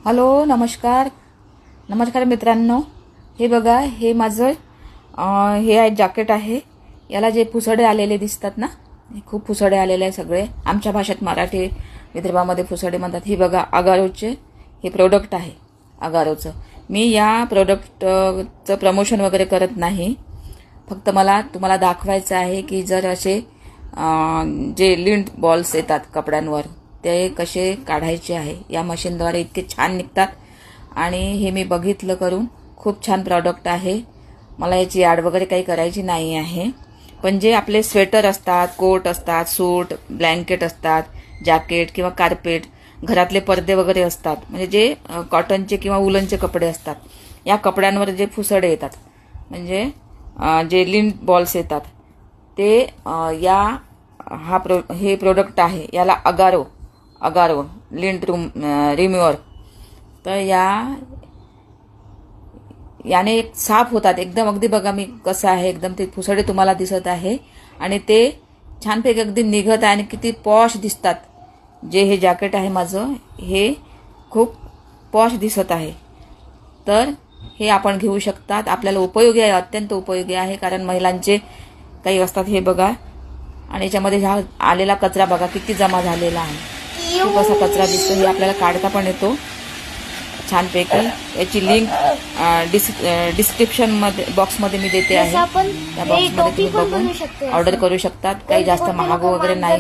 Hello, नमस्कार नमस्कार मित्रांनो. हे बघा, हे माझं हे आहे जॅकेट आहे. याला जे पुसडे आलेले दिसतात ना, हे खूप पुसडे आलेले आहे सगळे. आमच्या भाषेत मराठी विदर्भामध्ये पुसडे म्हणतात. हे बघा, अगारोचे हे प्रोडक्ट आहे. अगारोचं मी या प्रोडक्टचं प्रमोशन वगैरे करत नाही. फक्त मला तुम्हाला दाखवायचं आहे की जर असे जे लिंट बॉल्स येतात कपड्यांवर ते कसे काढायचे आहे. या मशीनद्वारे इतके छान निघतात आणि हे मी बघितलं करून. खूप छान प्रॉडक्ट आहे. मला याची ॲड वगैरे काही करायची नाही आहे. पण जे आपले स्वेटर असतात, कोट असतात, सूट, ब्लँकेट असतात, जॅकेट किंवा कार्पेट, घरातले पडदे वगैरे असतात, म्हणजे जे कॉटनचे किंवा उलनचे कपडे असतात, या कपड्यांवर जे फुसडे येतात, म्हणजे जे लिंट बॉल्स येतात ते हे प्रोडक्ट आहे. याला अगारो लिंट रिम्युअर. तर याने एक साफ होतात एकदम. अगदी बघा मी कसं आहे, एकदम ते पुसडे तुम्हाला दिसत आहे आणि ते छानपैकी अगदी निघत आहे आणि किती पॉश दिसतात. जे हे जॅकेट आहे माझं, हे खूप पॉश दिसत आहे. तर हे आपण घेऊ शकतात. आपल्याला उपयोगी आहे, अत्यंत उपयोगी आहे. कारण महिलांचे काही असतात. हे बघा, आणि याच्यामध्ये हा आलेला कचरा बघा किती जमा झालेला आहे. खूप असा कचरा दिसतो. हे आपल्याला काढता पण येतो छानपैकी. याची लिंक डिस्क्रिप्शन मध्ये बॉक्समध्ये मी देते आहे. त्या बॉक्समध्ये तुम्ही बघून ऑर्डर करू शकतात. काही जास्त महाग वगैरे नाही.